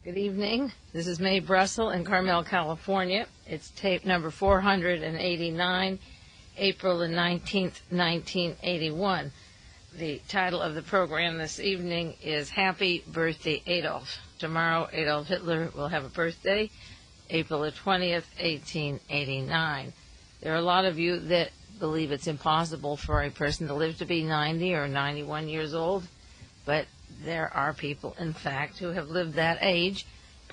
Good evening. This is Mae Brussell in Carmel, California. It's tape number 489, April the 19th, 1981. The title of the program this evening is Happy Birthday, Adolf. Tomorrow, Adolf Hitler will have a birthday, April the 20th, 1889. There are a lot of you that believe it's impossible for a person to live to be 90 or 91 years old, but there are people, in fact, who have lived that age,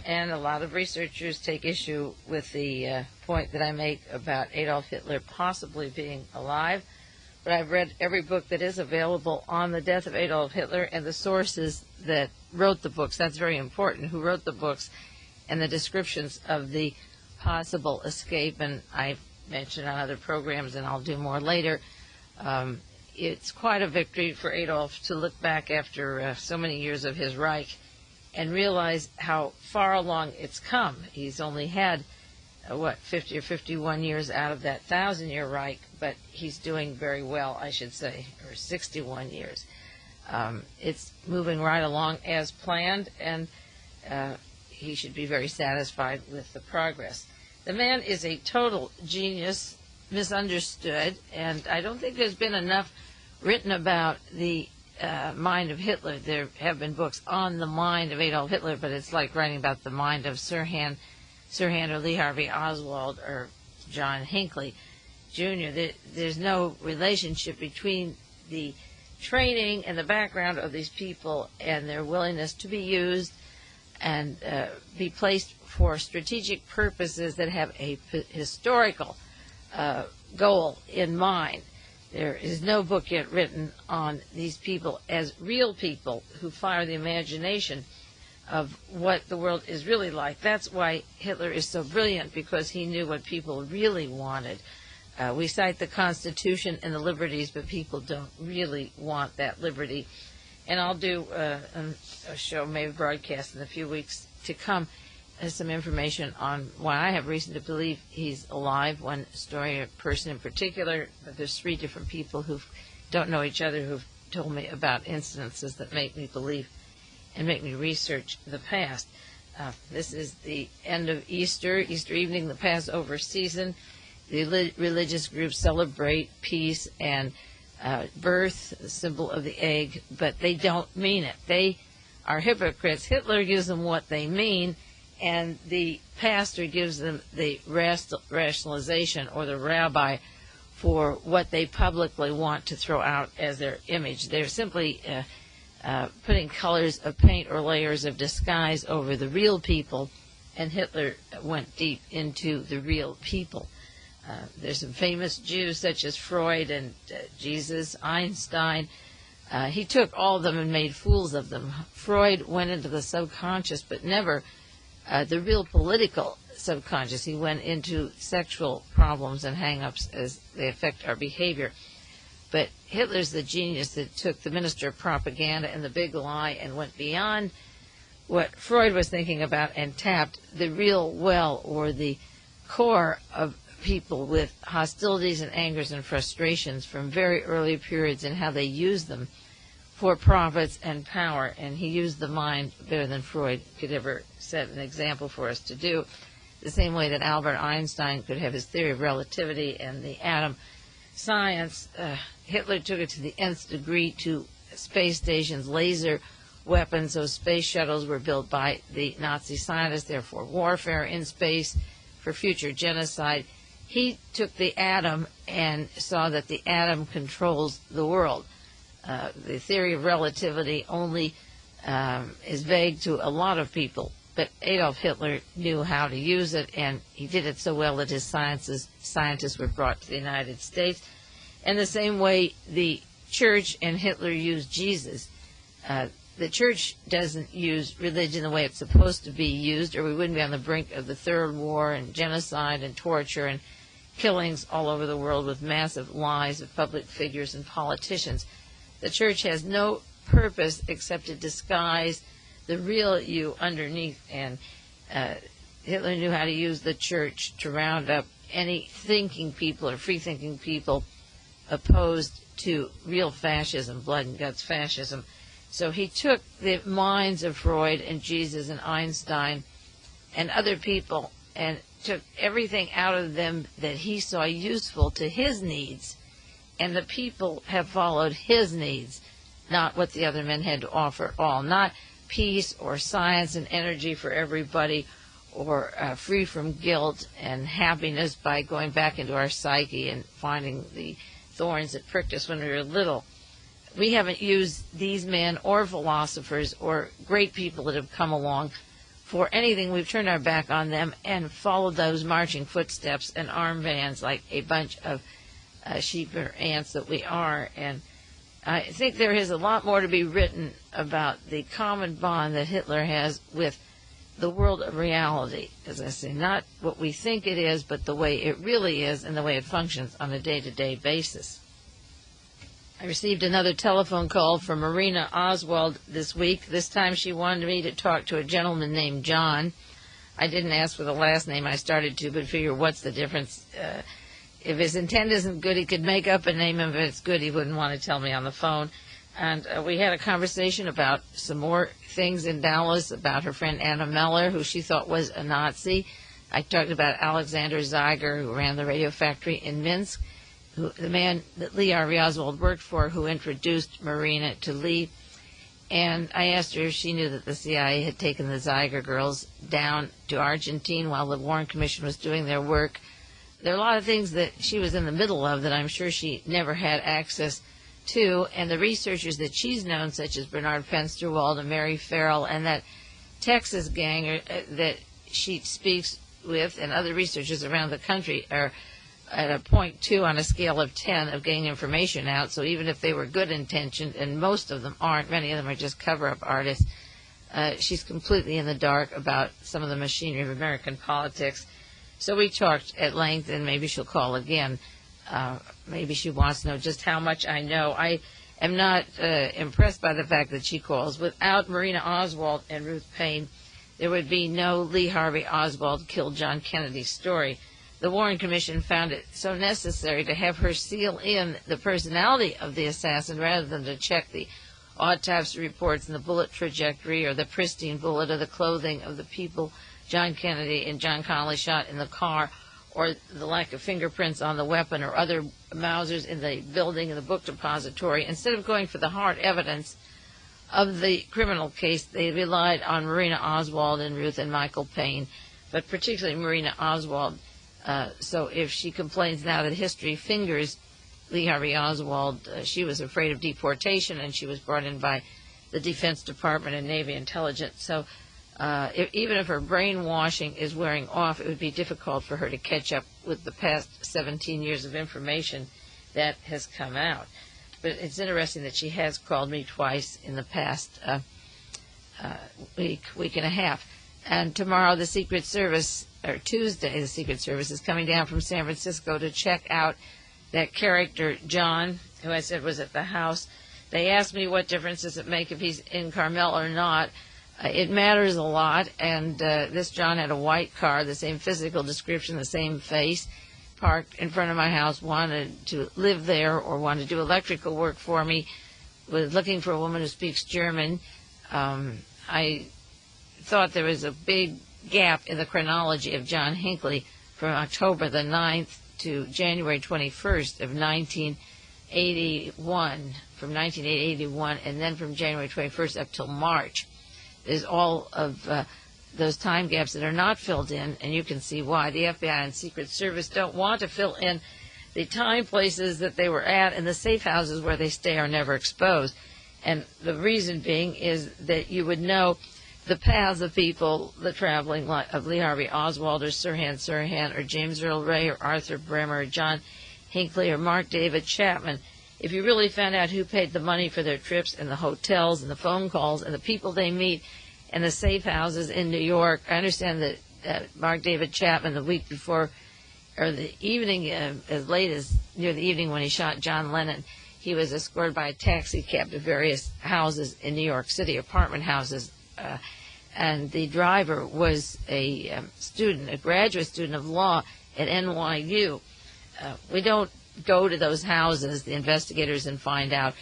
and a lot of researchers take issue with the point that I make about Adolf Hitler possibly being alive. But I've read every book that is available on the death of Adolf Hitler and the sources that wrote the books. That's very important, who wrote the books and the descriptions of the possible escape. And I've mentioned on other programs, and I'll do more later, it's quite a victory for Adolf to look back after so many years of his Reich and realize how far along it's come. He's only had, 50 or 51 years out of that 1,000-year Reich, but he's doing very well, I should say, or 61 years. It's moving right along as planned, and he should be very satisfied with the progress. The man is a total genius, misunderstood, and I don't think there's been enough written about the mind of Hitler. There have been books on the mind of Adolf Hitler, but it's like writing about the mind of Sirhan or Lee Harvey Oswald or John Hinckley Jr. There's no relationship between the training and the background of these people and their willingness to be used and be placed for strategic purposes that have a historical goal in mind. There is no book yet written on these people as real people who fire the imagination of what the world is really like. That's why Hitler is so brilliant, because he knew what people really wanted. We cite the Constitution and the liberties, but people don't really want that liberty. And I'll do a show, maybe broadcast in a few weeks to come, some information on why I have reason to believe he's alive. One story, a person in particular, but there's 3 different people who don't know each other who've told me about incidences that make me believe and make me research the past. This is the end of Easter evening, the Passover season. The religious groups celebrate peace and birth, the symbol of the egg, but they don't mean it. They are hypocrites. Hitler gives them what they mean, and the pastor gives them the rationalization, or the rabbi, for what they publicly want to throw out as their image. They're simply putting colors of paint or layers of disguise over the real people, and Hitler went deep into the real people. There's some famous Jews such as Freud and Jesus, Einstein. He took all of them and made fools of them. Freud went into the subconscious, but never the real political subconscious. He went into sexual problems and hang-ups as they affect our behavior. But Hitler's the genius that took the minister of propaganda and the big lie and went beyond what Freud was thinking about and tapped the real well, or the core of people with hostilities and angers and frustrations from very early periods, and how they used them for profits and power. And he used the mind better than Freud could ever set an example for us to do. The same way that Albert Einstein could have his theory of relativity and the atom science, Hitler took it to the nth degree to space stations, laser weapons. Those space shuttles were built by the Nazi scientists, therefore warfare in space for future genocide. He took the atom and saw that the atom controls the world. The theory of relativity only is vague to a lot of people, but Adolf Hitler knew how to use it, and he did it so well that his scientists were brought to the United States. And the same way the church and Hitler used Jesus. The church doesn't use religion the way it's supposed to be used, or we wouldn't be on the brink of the Third War and genocide and torture and killings all over the world with massive lies of public figures and politicians. The church has no purpose except to disguise the real you underneath, and Hitler knew how to use the church to round up any thinking people or free-thinking people opposed to real fascism, blood and guts fascism. So he took the minds of Freud and Jesus and Einstein and other people and took everything out of them that he saw useful to his needs. And the people have followed his needs, not what the other men had to offer at all. Not peace or science and energy for everybody, or free from guilt and happiness by going back into our psyche and finding the thorns that pricked us when we were little. We haven't used these men or philosophers or great people that have come along for anything. We've turned our back on them and followed those marching footsteps and armbands like a bunch of sheep or ants that we are. And I think there is a lot more to be written about the common bond that Hitler has with the world of reality, as I say, not what we think it is, but the way it really is and the way it functions on a day-to-day basis. I received another telephone call from Marina Oswald this week. This time she wanted me to talk to a gentleman named John. I didn't ask for the last name. I started to, but figure what's the difference? If his intent isn't good, he could make up a name. If it's good, he wouldn't want to tell me on the phone. And we had a conversation about some more things in Dallas, about her friend Anna Meller, who she thought was a Nazi. I talked about Alexander Zeiger, who ran the radio factory in Minsk, the man that Lee Harvey Oswald worked for, who introduced Marina to Lee. And I asked her if she knew that the CIA had taken the Zeiger girls down to Argentina while the Warren Commission was doing their work. There are a lot of things that she was in the middle of that I'm sure she never had access to, and the researchers that she's known, such as Bernard Fensterwald and Mary Farrell, and that Texas gang that she speaks with, and other researchers around the country, are at a 0.2 on a scale of 10 of getting information out. So even if they were good intentioned, and most of them aren't, many of them are just cover-up artists, she's completely in the dark about some of the machinery of American politics. So we talked at length, and maybe she'll call again. Maybe she wants to know just how much I know. I am not impressed by the fact that she calls. Without Marina Oswald and Ruth Paine, there would be no Lee Harvey Oswald killed John Kennedy story. The Warren Commission found it so necessary to have her seal in the personality of the assassin rather than to check the autopsy reports and the bullet trajectory or the pristine bullet or the clothing of the people John Kennedy and John Connally shot in the car, or the lack of fingerprints on the weapon or other Mausers in the building in the book depository. Instead of going for the hard evidence of the criminal case, they relied on Marina Oswald and Ruth and Michael Paine, but particularly Marina Oswald. So if she complains now that history fingers Lee Harvey Oswald, she was afraid of deportation, and she was brought in by the Defense Department and Navy intelligence. So even if her brainwashing is wearing off, it would be difficult for her to catch up with the past 17 years of information that has come out. But it's interesting that she has called me twice in the past week and a half. And tomorrow the Secret Service, or Tuesday, the Secret Service is coming down from San Francisco to check out that character, John, who I said was at the house. They asked me what difference does it make if he's in Carmel or not. It matters a lot, and this John had a white car, the same physical description, the same face, parked in front of my house, wanted to live there or wanted to do electrical work for me, was looking for a woman who speaks German. I thought there was a big gap in the chronology of John Hinckley from October the 9th to January 21st of 1981, from 1981, and then from January 21st up till March. There's all of those time gaps that are not filled in, and you can see why. The FBI and Secret Service don't want to fill in the time places that they were at, and the safe houses where they stay are never exposed. And the reason being is that you would know the paths of people, the traveling of Lee Harvey Oswald or Sirhan Sirhan or James Earl Ray or Arthur Bremer or John Hinckley or Mark David Chapman. If you really found out who paid the money for their trips and the hotels and the phone calls and the people they meet and the safe houses in New York, I understand that Mark David Chapman the week before, or the evening, as late as near the evening when he shot John Lennon, he was escorted by a taxi cab to various houses in New York City, apartment houses, and the driver was a student, a graduate student of law at NYU. We don't go to those houses, the investigators, and find out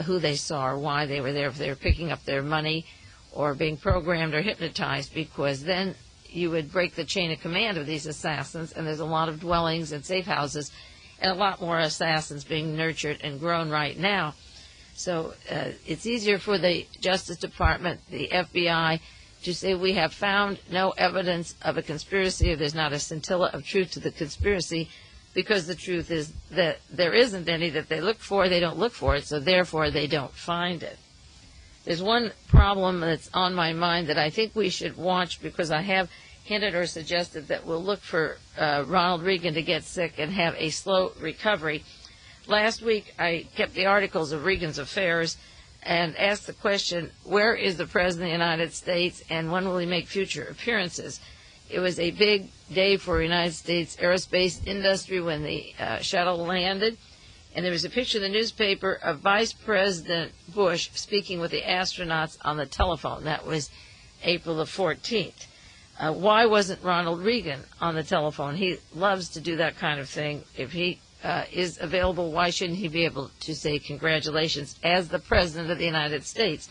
who they saw or why they were there, if they were picking up their money or being programmed or hypnotized, because then you would break the chain of command of these assassins, and there's a lot of dwellings and safe houses and a lot more assassins being nurtured and grown right now. So it's easier for the Justice Department, the FBI, to say we have found no evidence of a conspiracy, or there's not a scintilla of truth to the conspiracy, because the truth is that there isn't any that they look for. They don't look for it, so therefore they don't find it. There's one problem that's on my mind that I think we should watch, because I have hinted or suggested that we'll look for Ronald Reagan to get sick and have a slow recovery. Last week I kept the articles of Reagan's affairs and asked the question, where is the President of the United States and when will he make future appearances? It was a big day for the United States aerospace industry when the shuttle landed, and there was a picture in the newspaper of Vice President Bush speaking with the astronauts on the telephone. That was April the 14th. Why wasn't Ronald Reagan on the telephone? He loves to do that kind of thing. If he is available, why shouldn't he be able to say congratulations as the President of the United States?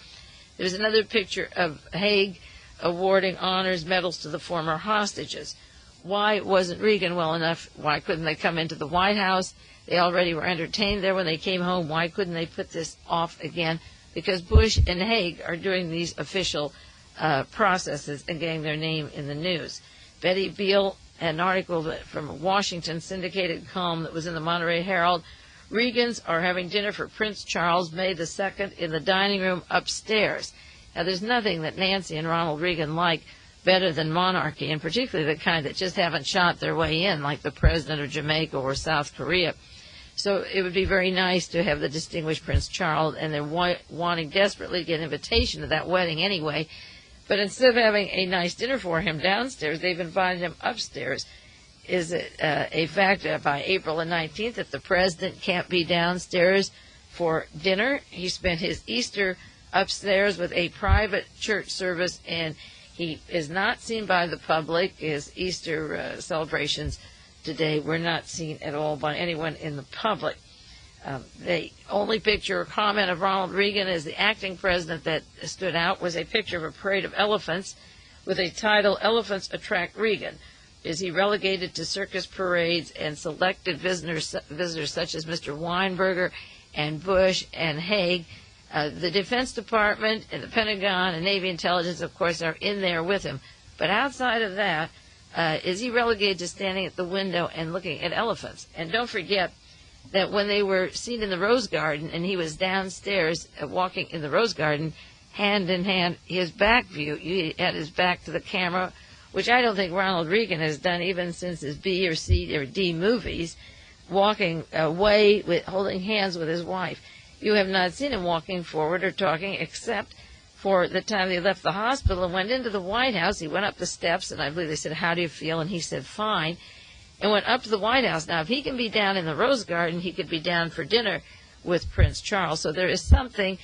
There's another picture of Haig awarding honors, medals to the former hostages. Why wasn't Reagan well enough? Why couldn't they come into the White House? They already were entertained there when they came home. Why couldn't they put this off again? Because Bush and Haig are doing these official processes and getting their name in the news. Betty Beale, an article from a Washington syndicated column that was in the Monterey Herald, Reagans are having dinner for Prince Charles May the 2nd in the dining room upstairs. Now, there's nothing that Nancy and Ronald Reagan like better than monarchy, and particularly the kind that just haven't shot their way in, like the President of Jamaica or South Korea. So it would be very nice to have the distinguished Prince Charles, and they're wanting desperately to get an invitation to that wedding anyway. But instead of having a nice dinner for him downstairs, they've invited him upstairs. Is it a fact by April the 19th that the President can't be downstairs for dinner? He spent his Easter upstairs with a private church service, and he is not seen by the public. His Easter celebrations today were not seen at all by anyone in the public. The only picture or comment of Ronald Reagan as the acting president that stood out was a picture of a parade of elephants with a title, "Elephants Attract Reagan." Is he relegated to circus parades and selected visitors such as Mr. Weinberger and Bush and Haig? The Defense Department and the Pentagon and Navy intelligence, of course, are in there with him. But outside of that, is he relegated to standing at the window and looking at elephants? And don't forget that when they were seen in the Rose Garden and he was downstairs walking in the Rose Garden, hand in hand, his back view, he had his back to the camera, which I don't think Ronald Reagan has done even since his B or C or D movies, walking away, holding hands with his wife. You have not seen him walking forward or talking, except for the time they left the hospital and went into the White House. He went up the steps, and I believe they said, "How do you feel?" And he said, "Fine," and went up to the White House. Now, if he can be down in the Rose Garden, he could be down for dinner with Prince Charles. So there is something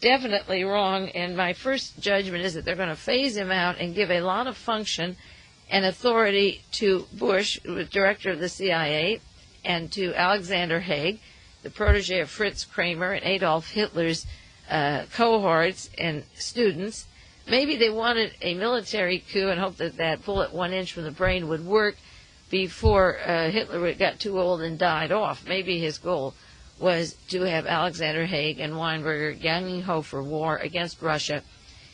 definitely wrong, and my first judgment is that they're going to phase him out and give a lot of function and authority to Bush, who was director of the CIA, and to Alexander Haig, the protege of Fritz Kramer and Adolf Hitler's cohorts and students. Maybe they wanted a military coup and hoped that that bullet 1 inch from the brain would work before Hitler got too old and died off. Maybe his goal was to have Alexander Haig and Weinberger gung-ho for war against Russia,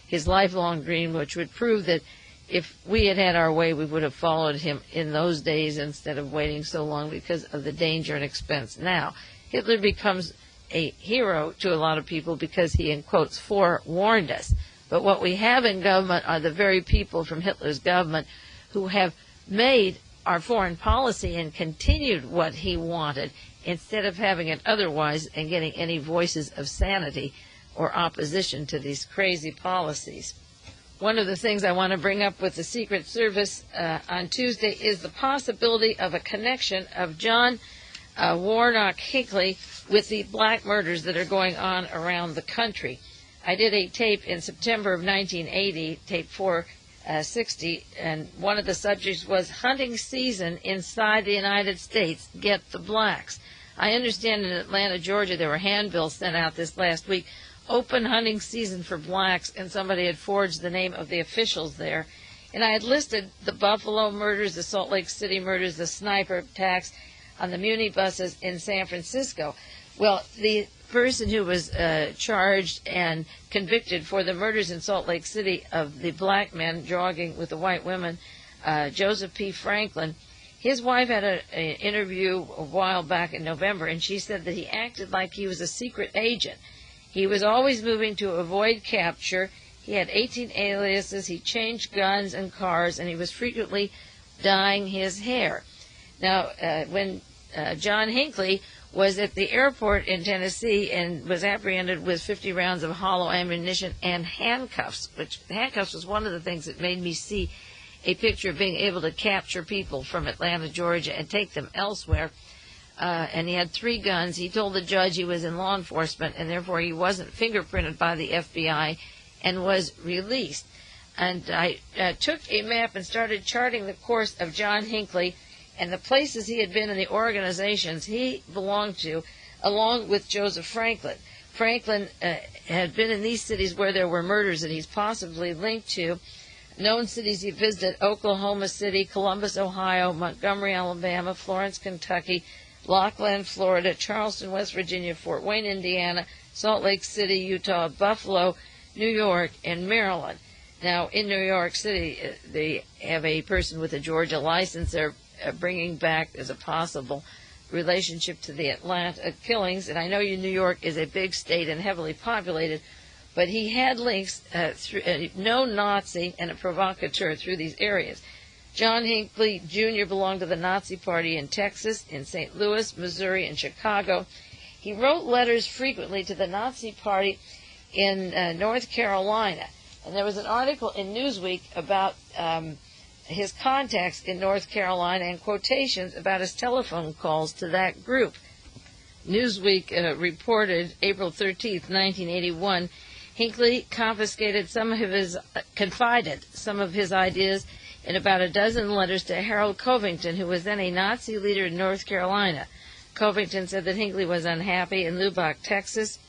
his lifelong dream, which would prove that if we had had our way, we would have followed him in those days instead of waiting so long because of the danger and expense. Now, Hitler becomes a hero to a lot of people because he, in quotes, forewarned us. But what we have in government are the very people from Hitler's government who have made our foreign policy and continued what he wanted instead of having it otherwise and getting any voices of sanity or opposition to these crazy policies. One of the things I want to bring up with the Secret Service on Tuesday is the possibility of a connection of John Warnock Hinckley with the black murders that are going on around the country. I did a tape in September of 1980, tape 460, and one of the subjects was hunting season inside the United States, get the blacks. I understand in Atlanta, Georgia, there were handbills sent out this last week, open hunting season for blacks, and somebody had forged the name of the officials there. And I had listed the Buffalo murders, the Salt Lake City murders, the sniper attacks on the Muni buses in San Francisco. Well, the person who was charged and convicted for the murders in Salt Lake City of the black men jogging with the white women, Joseph P. Franklin, his wife had an interview a while back in November, and she said that he acted like he was a secret agent. He was always moving to avoid capture. He had 18 aliases. He changed guns and cars, and he was frequently dyeing his hair. Now, when John Hinckley was at the airport in Tennessee and was apprehended with 50 rounds of hollow ammunition and handcuffs, which handcuffs was one of the things that made me see a picture of being able to capture people from Atlanta, Georgia, and take them elsewhere. And he had 3 guns. He told the judge he was in law enforcement, and therefore he wasn't fingerprinted by the FBI and was released. And I took a map and started charting the course of John Hinckley and the places he had been in the organizations he belonged to, along with Joseph Franklin. Franklin had been in these cities where there were murders that he's possibly linked to. Known cities he visited: Oklahoma City, Columbus, Ohio, Montgomery, Alabama, Florence, Kentucky, Lockland, Florida, Charleston, West Virginia, Fort Wayne, Indiana, Salt Lake City, Utah, Buffalo, New York, and Maryland. Now, in New York City, they have a person with a Georgia license they're bringing back as a possible relationship to the Atlanta killings. And I know New York is a big state and heavily populated, but he had links through no Nazi and a provocateur through these areas. John Hinckley Jr. belonged to the Nazi Party in Texas, in St. Louis, Missouri, and Chicago. He wrote letters frequently to the Nazi Party in North Carolina. And there was an article in Newsweek about his contacts in North Carolina and quotations about his telephone calls to that group. Newsweek reported April 13th, 1981, Hinckley confided some of his ideas in about a dozen letters to Harold Covington, who was then a Nazi leader in North Carolina. Covington said that Hinckley was unhappy in Lubbock, Texas,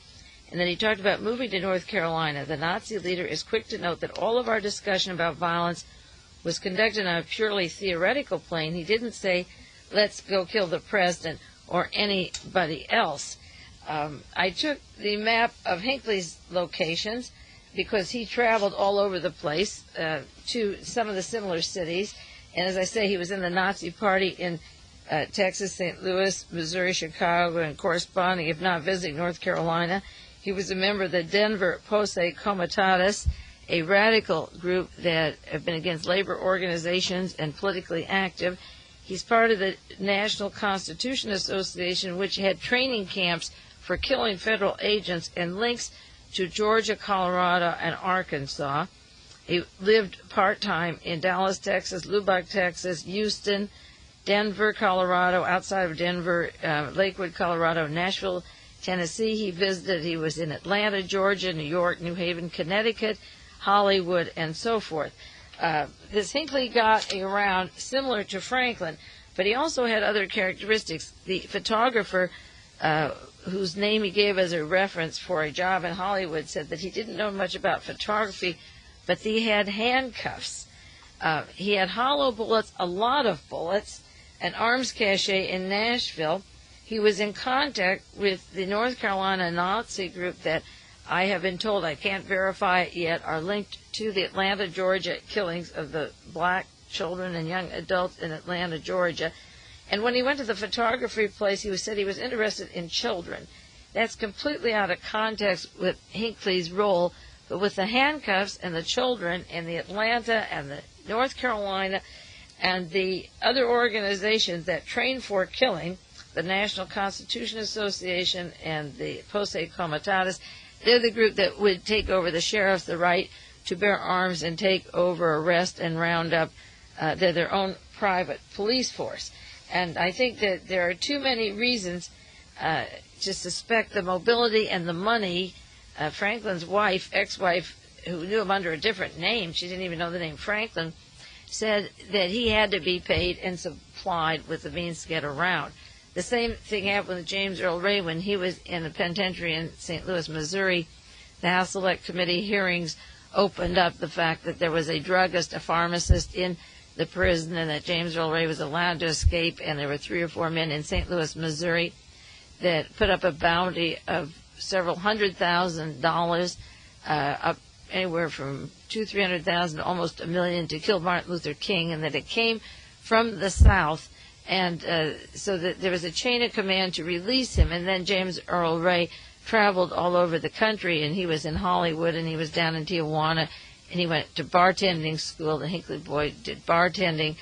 and then he talked about moving to North Carolina. The Nazi leader is quick to note that all of our discussion about violence was conducted on a purely theoretical plane. He didn't say, let's go kill the president or anybody else. I took the map of Hinckley's locations because he traveled all over the place to some of the similar cities. And as I say, he was in the Nazi Party in Texas, St. Louis, Missouri, Chicago, and corresponding, if not visiting, North Carolina. He was a member of the Denver Posse Comitatus, a radical group that have been against labor organizations and politically active. He's part of the National Constitution Association, which had training camps for killing federal agents and links to Georgia, Colorado, and Arkansas. He lived part-time in Dallas, Texas, Lubbock, Texas, Houston, Denver, Colorado, outside of Denver, Lakewood, Colorado, Nashville, Tennessee. He was in Atlanta, Georgia, New York, New Haven, Connecticut, Hollywood, and so forth. This Hinckley got around similar to Franklin, but he also had other characteristics. The photographer whose name he gave as a reference for a job in Hollywood said that he didn't know much about photography, but he had handcuffs. He had hollow bullets, a lot of bullets, an arms cache in Nashville. He was in contact with the North Carolina Nazi group that I have been told, I can't verify it yet, are linked to the Atlanta, Georgia killings of the black children and young adults in Atlanta, Georgia. And when he went to the photography place, he said he was interested in children. That's completely out of context with Hinckley's role, but with the handcuffs and the children and the Atlanta and the North Carolina and the other organizations that train for killing, the National Constitution Association and the Posse Comitatus, they're the group that would take over the sheriffs, the right to bear arms and take over, arrest, and round up. They're their own private police force. And I think that there are too many reasons to suspect the mobility and the money. Franklin's wife, ex-wife, who knew him under a different name, she didn't even know the name Franklin, said that he had to be paid and supplied with the means to get around. The same thing happened with James Earl Ray when he was in the penitentiary in St. Louis, Missouri. The House Select Committee hearings opened up the fact that there was a druggist, a pharmacist in the prison, and that James Earl Ray was allowed to escape, and there were 3 or 4 men in St. Louis, Missouri that put up a bounty of several $100,000, up anywhere from $200,000-300,000 to almost $1 million to kill Martin Luther King, and that it came from the South, and so that there was a chain of command to release him. And then James Earl Ray traveled all over the country, and he was in Hollywood, and he was down in Tijuana, and he went to bartending school. The Hinckley boy did bartending,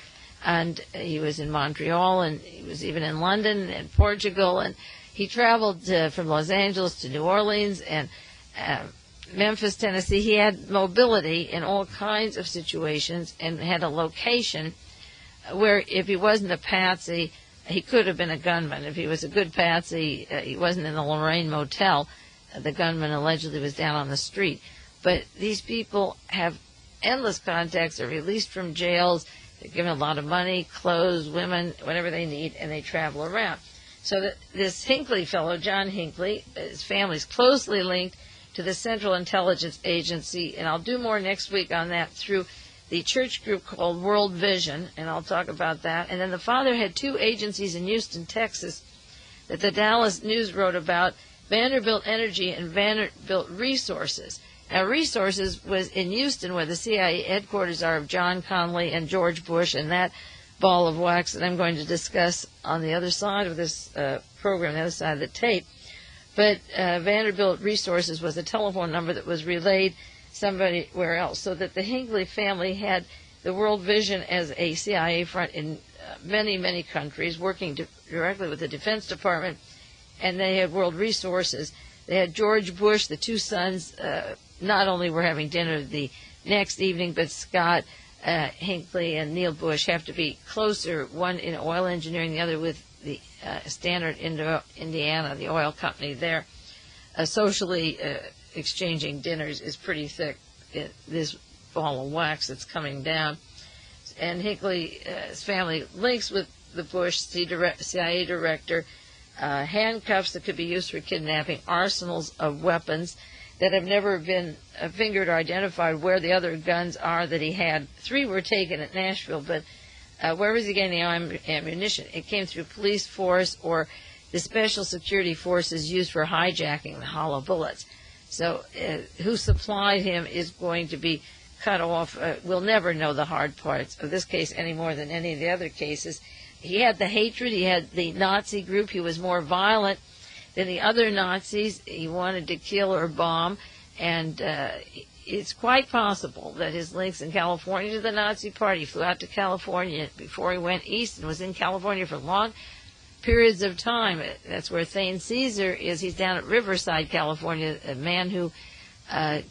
and he was in Montreal, and he was even in London and Portugal, and he traveled from Los Angeles to New Orleans and Memphis, Tennessee. He had mobility in all kinds of situations and had a location where if he wasn't a patsy, he could have been a gunman. If he was a good patsy, he wasn't in the Lorraine Motel. The gunman allegedly was down on the street. But these people have endless contacts. They're released from jails. They're given a lot of money, clothes, women, whatever they need, and they travel around. So that this Hinckley fellow, John Hinckley, his family's closely linked to the Central Intelligence Agency, and I'll do more next week on that through the church group called World Vision, and I'll talk about that. And then the father had 2 agencies in Houston, Texas, that the Dallas News wrote about, Vanderbilt Energy and Vanderbilt Resources. Now, Resources was in Houston, where the CIA headquarters are of John Connally and George Bush, and that ball of wax that I'm going to discuss on the other side of this program, the other side of the tape. But Vanderbilt Resources was a telephone number that was relayed somewhere else, so that the Hinckley family had the World Vision as a CIA front in many, many countries, working directly with the Defense Department, and they had World Resources. They had George Bush, the 2 sons, not only were having dinner the next evening, but Scott Hinckley and Neil Bush have to be closer, one in oil engineering, the other with the Standard Indiana, the oil company there. Socially exchanging dinners is pretty thick, this ball of wax that's coming down. And Hinckley's family links with the Bush CIA director, handcuffs that could be used for kidnapping, arsenals of weapons that have never been fingered or identified where the other guns are that he had. 3 were taken at Nashville, but where was he getting the ammunition? It came through police force or the special security forces used for hijacking the hollow bullets. So who supplied him is going to be cut off. We'll never know the hard parts of this case any more than any of the other cases. He had the hatred. He had the Nazi group. He was more violent than the other Nazis. He wanted to kill or bomb. And it's quite possible that his links in California to the Nazi Party, flew out to California before he went east and was in California for long periods of time. That's where Thane Caesar is. He's down at Riverside, California, a man who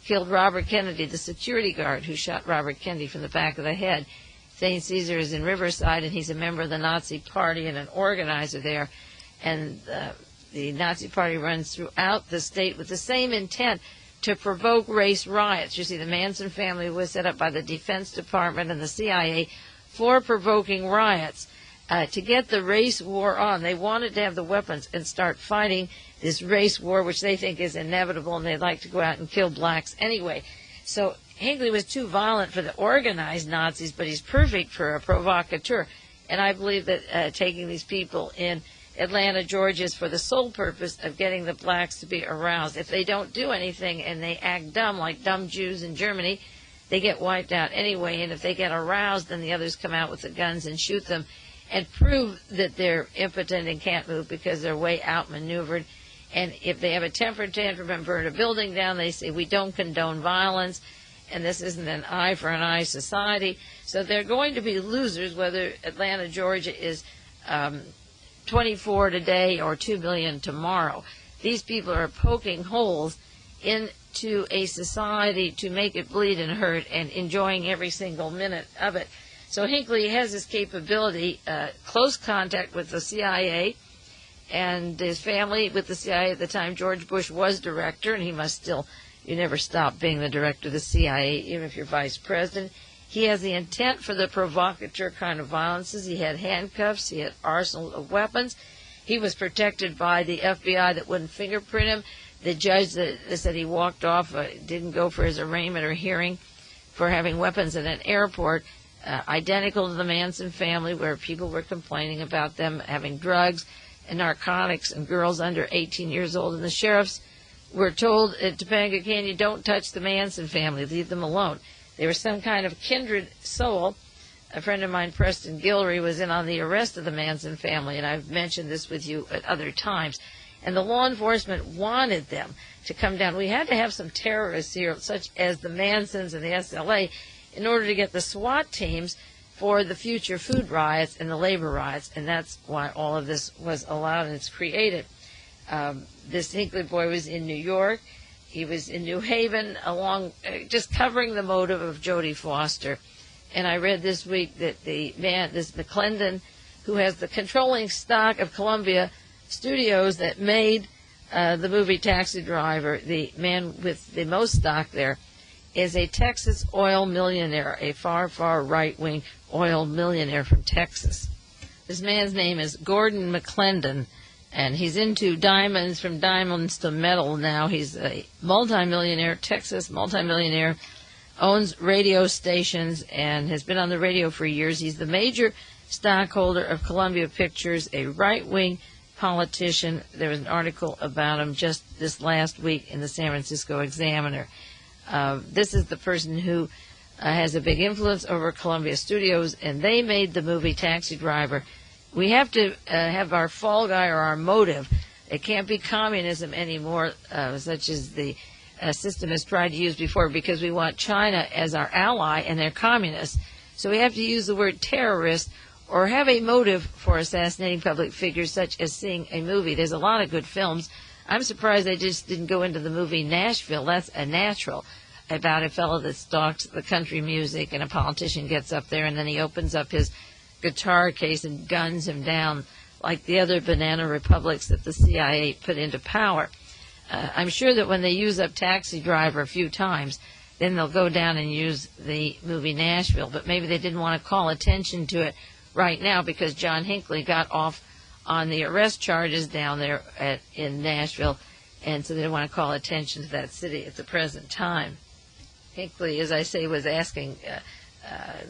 killed Robert Kennedy, the security guard who shot Robert Kennedy from the back of the head. Thane Caesar is in Riverside, and he's a member of the Nazi Party and an organizer there. And the Nazi Party runs throughout the state with the same intent, to provoke race riots. You see, the Manson family was set up by the Defense Department and the CIA for provoking riots. To get the race war on, they wanted to have the weapons and start fighting this race war, which they think is inevitable, and they'd like to go out and kill blacks anyway. So Hinckley was too violent for the organized Nazis, but he's perfect for a provocateur. And I believe that taking these people in Atlanta, Georgia, is for the sole purpose of getting the blacks to be aroused. If they don't do anything and they act dumb, like dumb Jews in Germany, they get wiped out anyway. And if they get aroused, then the others come out with the guns and shoot them and prove that they're impotent and can't move because they're way outmaneuvered. And if they have a temper tantrum and burn a building down, they say, we don't condone violence, and this isn't an eye for an eye society. So they're going to be losers, whether Atlanta, Georgia is 24 today or 2 million tomorrow. These people are poking holes into a society to make it bleed and hurt and enjoying every single minute of it. So Hinckley has this capability, close contact with the CIA and his family with the CIA at the time. George Bush was director, and he must still, you never stop being the director of the CIA, even if you're vice president. He has the intent for the provocateur kind of violences. He had handcuffs. He had arsenal of weapons. He was protected by the FBI that wouldn't fingerprint him. The judge that said he walked off, didn't go for his arraignment or hearing for having weapons at an airport, identical to the Manson family, where people were complaining about them having drugs and narcotics and girls under 18 years old. And the sheriffs were told at Topanga Canyon, don't touch the Manson family, leave them alone. They were some kind of kindred soul. A friend of mine, Preston Guillory, was in on the arrest of the Manson family, and I've mentioned this with you at other times. And the law enforcement wanted them to come down. We had to have some terrorists here, such as the Mansons and the SLA, in order to get the SWAT teams for the future food riots and the labor riots, and that's why all of this was allowed and it's created. This Hinckley boy was in New York. He was in New Haven, just covering the motive of Jodie Foster. And I read this week that this McClendon, who has the controlling stock of Columbia Studios that made the movie Taxi Driver, the man with the most stock there, is a Texas oil millionaire, a far, far right-wing oil millionaire from Texas. This man's name is Gordon McClendon, and he's into diamonds, from diamonds to metal now. He's a multimillionaire, Texas multimillionaire, owns radio stations and has been on the radio for years. He's the major stockholder of Columbia Pictures, a right-wing politician. There was an article about him just this last week in the San Francisco Examiner. This is the person who has a big influence over Columbia Studios, and they made the movie Taxi Driver. We have to have our fall guy or our motive. It can't be communism anymore, such as the system has tried to use before, because we want China as our ally and they're communists. So we have to use the word terrorist or have a motive for assassinating public figures, such as seeing a movie. There's a lot of good films. I'm surprised they just didn't go into the movie Nashville. That's a natural, about a fellow that stalks the country music and a politician gets up there and then he opens up his guitar case and guns him down like the other banana republics that the CIA put into power. I'm sure that when they use up Taxi Driver a few times, then they'll go down and use the movie Nashville. But maybe they didn't want to call attention to it right now because John Hinckley got off on the arrest charges down there in Nashville, and so they didn't want to call attention to that city at the present time. Hinckley, as I say, was asking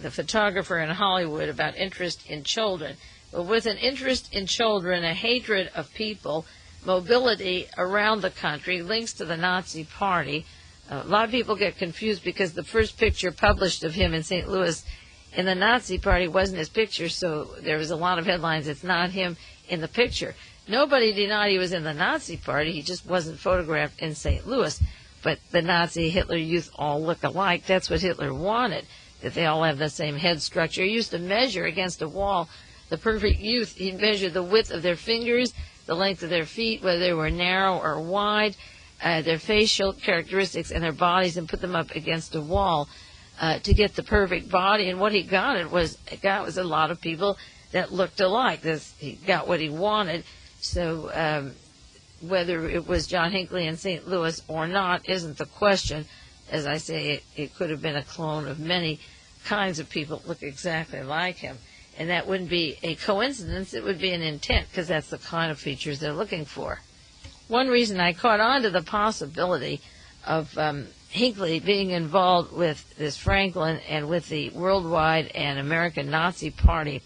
the photographer in Hollywood about interest in children. But with an interest in children, a hatred of people, mobility around the country, links to the Nazi Party. A lot of people get confused because the first picture published of him in St. Louis in the Nazi Party wasn't his picture, so there was a lot of headlines, it's not him in the picture. Nobody denied he was in the Nazi Party, he just wasn't photographed in St. Louis. But the Nazi Hitler Youth all look alike. That's what Hitler wanted, that they all have the same head structure. He used to measure against a wall the perfect youth. He'd measure the width of their fingers, the length of their feet, whether they were narrow or wide, their facial characteristics and their bodies, and put them up against a wall to get the perfect body. And what he got was a lot of people that looked alike. He got what he wanted. So whether it was John Hinckley in St. Louis or not isn't the question. As I say, it could have been a clone of many kinds of people that look exactly like him. And that wouldn't be a coincidence, it would be an intent, because that's the kind of features they're looking for. One reason I caught on to the possibility of Hinckley being involved with this Franklin and with the worldwide and American Nazi Party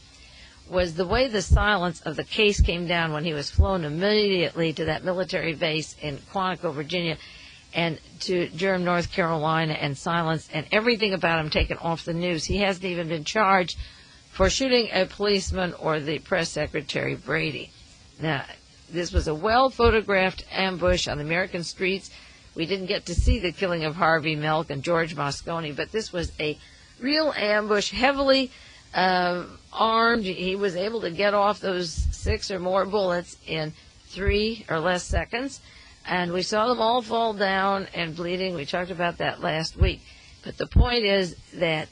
was the way the silence of the case came down when he was flown immediately to that military base in Quantico, Virginia, and to Durham, North Carolina, and silenced, and everything about him taken off the news. He hasn't even been charged for shooting a policeman or the press secretary, Brady. Now, this was a well-photographed ambush on the American streets. We didn't get to see the killing of Harvey Milk and George Moscone, but this was a real ambush, heavily armed. He was able to get off those 6 or more bullets in 3 or less seconds, and we saw them all fall down and bleeding. We talked about that last week. But the point is that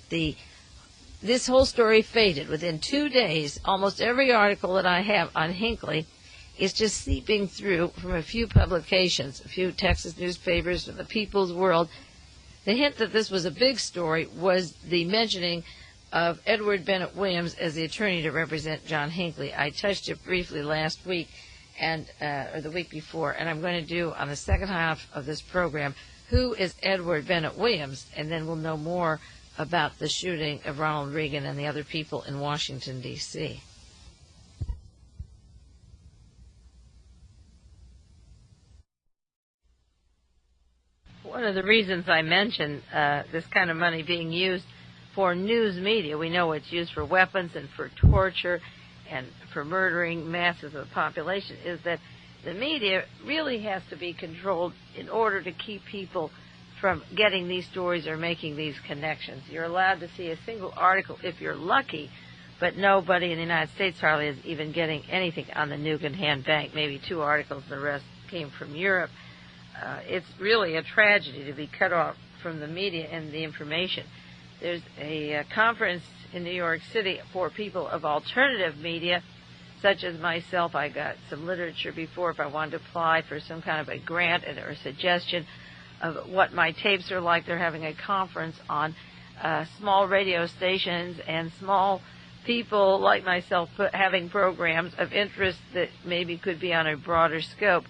this whole story faded. Within 2 days, almost every article that I have on Hinckley is just seeping through from a few publications, a few Texas newspapers, from the People's World. The hint that this was a big story was the mentioning of Edward Bennett Williams as the attorney to represent John Hinckley. I touched it briefly last week or the week before, and I'm going to do on the second half of this program, who is Edward Bennett Williams, and then we'll know more about the shooting of Ronald Reagan and the other people in Washington, D.C. One of the reasons I mentioned this kind of money being used for news media, we know it's used for weapons and for torture and for murdering masses of the population, is that the media really has to be controlled in order to keep people from getting these stories or making these connections. You're allowed to see a single article if you're lucky, but nobody in the United States hardly is even getting anything on the Nugan Bank, maybe 2 articles, the rest came from Europe. It's really a tragedy to be cut off from the media and the information. There's a conference in New York City for people of alternative media, such as myself. I got some literature before if I wanted to apply for some kind of a grant or a suggestion of what my tapes are like. They're having a conference on small radio stations and small people like myself having programs of interest that maybe could be on a broader scope.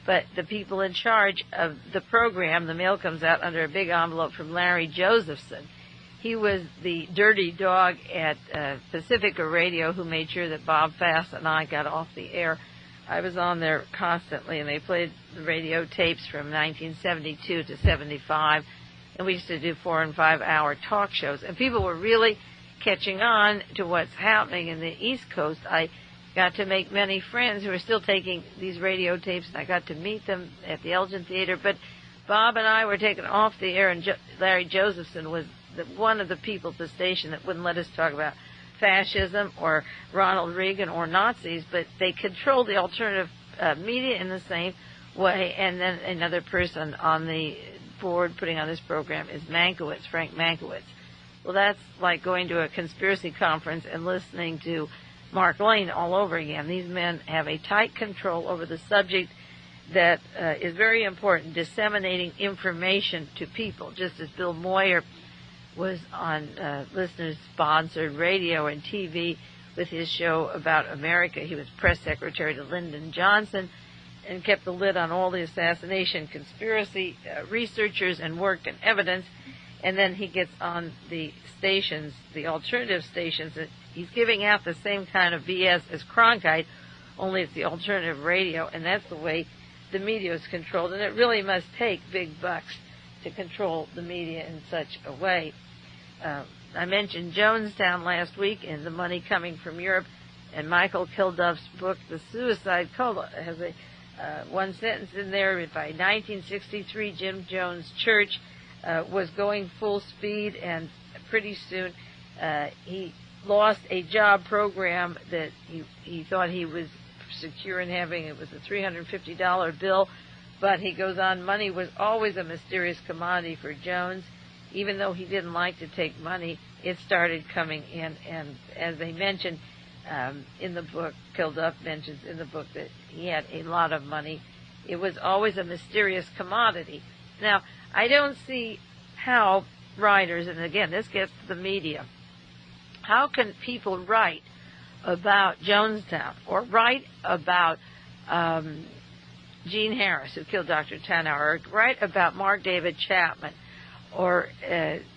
But the people in charge of the program, the mail comes out under a big envelope from Larry Josephson. He was the dirty dog at Pacifica Radio who made sure that Bob Fass and I got off the air. I was on there constantly, and they played the radio tapes from 1972 to 75, and we used to do 4- and 5-hour talk shows. And people were really catching on to what's happening in the East Coast. I got to make many friends who are still taking these radio tapes, and I got to meet them at the Elgin Theater. But Bob and I were taken off the air, and Larry Josephson was one of the people at the station that wouldn't let us talk about fascism or Ronald Reagan or Nazis, but they controlled the alternative media in the same way. And then another person on the board putting on this program is Frank Mankiewicz. Well, that's like going to a conspiracy conference and listening to Mark Lane all over again. These men have a tight control over the subject that is very important, disseminating information to people, just as Bill Moyer was on listeners-sponsored radio and TV with his show about America. He was press secretary to Lyndon Johnson and kept the lid on all the assassination conspiracy researchers and work and evidence. And then he gets on the stations, the alternative stations. He's giving out the same kind of BS as Cronkite, only it's the alternative radio, and that's the way the media is controlled. And it really must take big bucks to control the media in such a way. I mentioned Jonestown last week and the money coming from Europe, and Michael Kilduff's book, The Suicide Cult, has a one sentence in there. By 1963, Jim Jones Church was going full speed, and pretty soon he lost a job program that he thought he was secure in having. It was a $350 bill, but he goes on, money was always a mysterious commodity for Jones. Even though he didn't like to take money, it started coming in. And as they mentioned in the book, Kilduff mentions in the book that he had a lot of money. It was always a mysterious commodity. Now, I don't see how writers, and again, this gets to the media, how can people write about Jonestown or write about Gene Harris, who killed Dr. Tannauer, or write about Mark David Chapman, or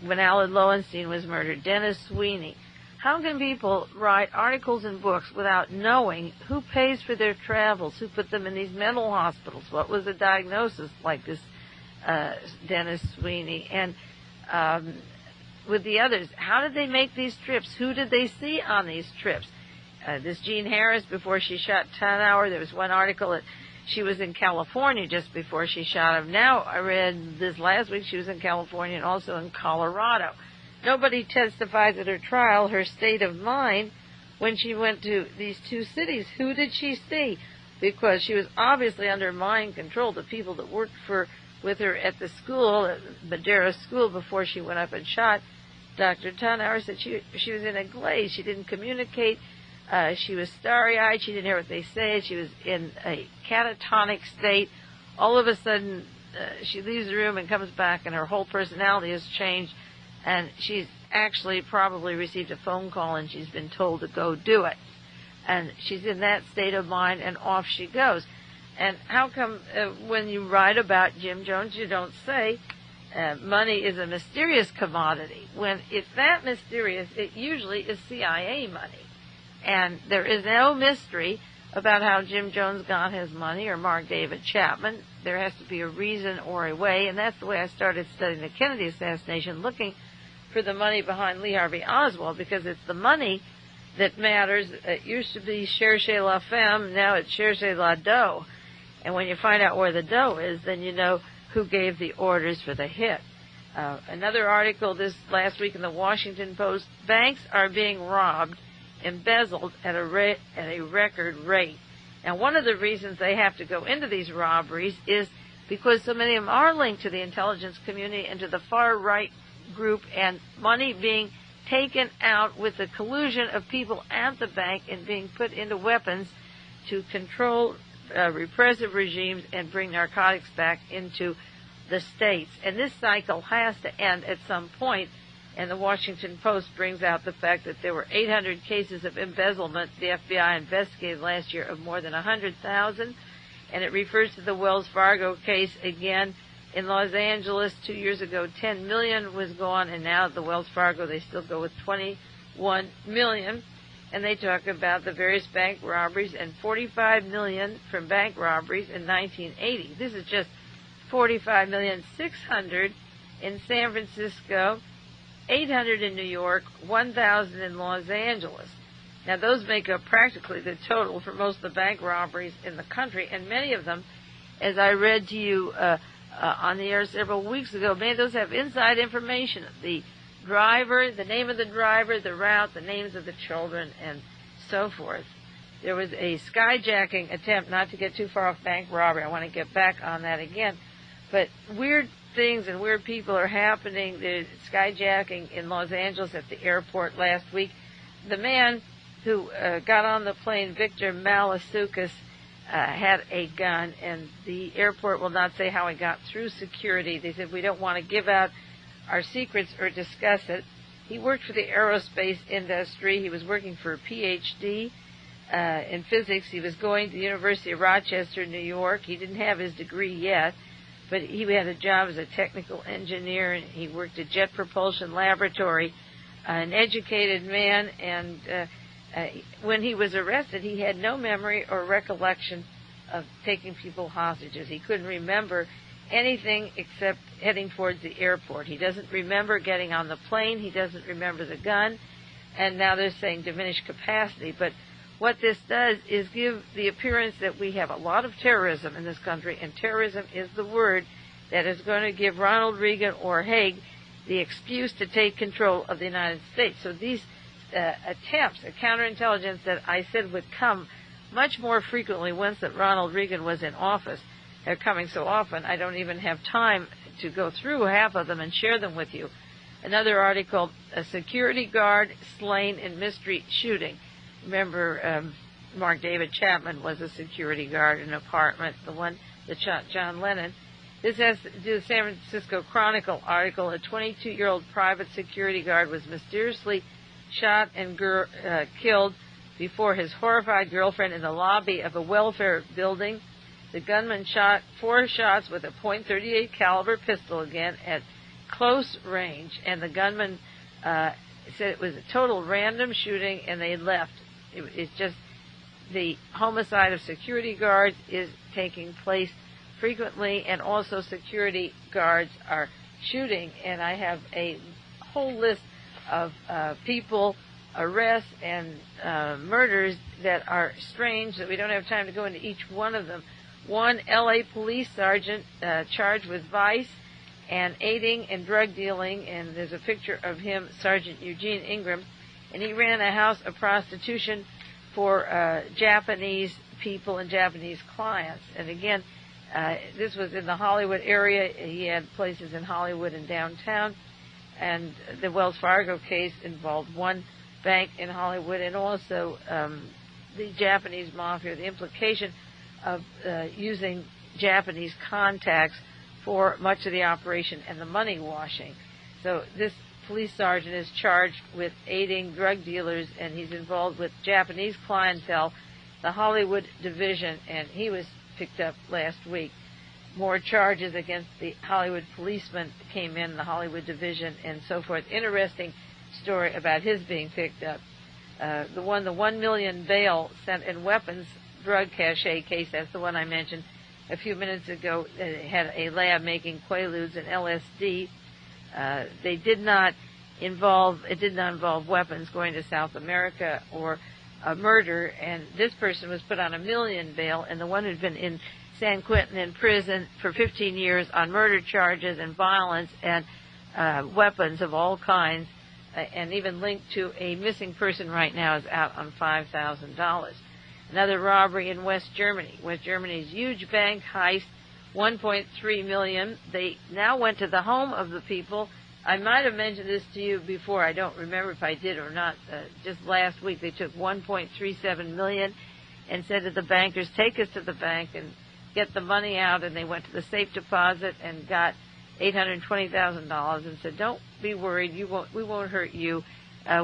when Alan Lowenstein was murdered, Dennis Sweeney. How can people write articles and books without knowing who pays for their travels, who put them in these mental hospitals, what was the diagnosis like this Dennis Sweeney, and with the others, how did they make these trips? Who did they see on these trips? This Gene Harris, before she shot Tannauer, there was one article that she was in California just before she shot him. Now, I read this last week she was in California and also in Colorado. Nobody testifies at her trial her state of mind when she went to these two cities. Who did she see? Because she was obviously under mind control. The people that worked with her at the school, Madera School, before she went up and shot Dr. Tannauer, said she was in a glaze. She didn't communicate. She was starry-eyed. She didn't hear what they said. She was in a catatonic state. All of a sudden, she leaves the room and comes back, and her whole personality has changed. and she's actually probably received a phone call and she's been told to go do it. And she's in that state of mind, and off she goes. And how come when you write about Jim Jones, you don't say money is a mysterious commodity? When it's that mysterious, it usually is CIA money. And there is no mystery about how Jim Jones got his money, or Mark David Chapman. There has to be a reason or a way, and that's the way I started studying the Kennedy assassination, looking for the money behind Lee Harvey Oswald, because it's the money that matters. It used to be cherchez la femme, now it's cherchez la dough. And when you find out where the dough is, then you know who gave the orders for the hit. Another article this last week in the Washington Post: banks are being robbed, embezzled at a record rate. Now, one of the reasons they have to go into these robberies is because so many of them are linked to the intelligence community and to the far-right group, and money being taken out with the collusion of people at the bank and being put into weapons to control repressive regimes and bring narcotics back into the states. And this cycle has to end at some point. And the Washington Post brings out the fact that there were 800 cases of embezzlement the FBI investigated last year, of more than 100,000. And it refers to the Wells Fargo case again in Los Angeles 2 years ago. 10 million was gone, and now at the Wells Fargo they still go with 21 million. And they talk about the various bank robberies, and 45 million from bank robberies in 1980. This is just 45,600,000 in San Francisco, 800 in New York, 1,000 in Los Angeles. Now, those make up practically the total for most of the bank robberies in the country, and many of them, as I read to you on the air several weeks ago, many of those have inside information. The driver, the name of the driver, the route, the names of the children, and so forth. There was a skyjacking attempt, not to get too far off bank robbery. I want to get back on that again. But weird things and weird people are happening. There's skyjacking in Los Angeles at the airport last week. The man who got on the plane, Victor Malasukis, had a gun, and the airport will not say how he got through security. They said, we don't want to give out our secrets or discuss it. He worked for the aerospace industry. He was working for a PhD in physics. He was going to the University of Rochester, New York. He didn't have his degree yet, but he had a job as a technical engineer, and he worked at Jet Propulsion Laboratory, an educated man, and when he was arrested, he had no memory or recollection of taking people hostages. He couldn't remember anything except heading towards the airport. He doesn't remember getting on the plane. He doesn't remember the gun. And now they're saying diminished capacity. But what this does is give the appearance that we have a lot of terrorism in this country, and terrorism is the word that is going to give Ronald Reagan or Haig the excuse to take control of the United States. So these attempts at counterintelligence that I said would come much more frequently once that Ronald Reagan was in office, they're coming so often I don't even have time to go through half of them and share them with you. Another article, a security guard slain in mystery shooting. Remember, Mark David Chapman was a security guard in an apartment, the one that shot John Lennon. This has to do with the San Francisco Chronicle article. A 22-year-old private security guard was mysteriously shot and killed before his horrified girlfriend in the lobby of a welfare building. The gunman shot 4 shots with a .38 caliber pistol, again at close range, and the gunman said it was a total random shooting, and they left. It's just the homicide of security guards is taking place frequently, and also security guards are shooting. And I have a whole list of people, arrests, and murders that are strange that we don't have time to go into each one of them. One L.A. police sergeant charged with vice and aiding and drug dealing, and there's a picture of him, Sergeant Eugene Ingram, and he ran a house of prostitution for Japanese people and Japanese clients. And again, this was in the Hollywood area. He had places in Hollywood and downtown, and the Wells Fargo case involved one bank in Hollywood, and also the Japanese mafia, the implication of using Japanese contacts for much of the operation and the money washing. So this police sergeant is charged with aiding drug dealers, and he's involved with Japanese clientele, the Hollywood division, and he was picked up last week. More charges against the Hollywood policeman came in, the Hollywood division, and so forth. Interesting story about his being picked up. The 1 million bail sent in weapons drug cache case, that's the one I mentioned a few minutes ago, had a lab making Quaaludes and LSD. It did not involve weapons going to South America or a murder, and this person was put on $1 million bail, and the one who'd been in San Quentin in prison for 15 years on murder charges and violence and weapons of all kinds, and even linked to a missing person right now, is out on $5,000. Another robbery in West Germany. West Germany's huge bank heist, $1.3 million. They now went to the home of the people. I might have mentioned this to you before. I don't remember if I did or not. Just last week they took $1.37 million and said to the bankers, take us to the bank and get the money out. And they went to the safe deposit and got $820,000 and said, don't be worried, we won't hurt you.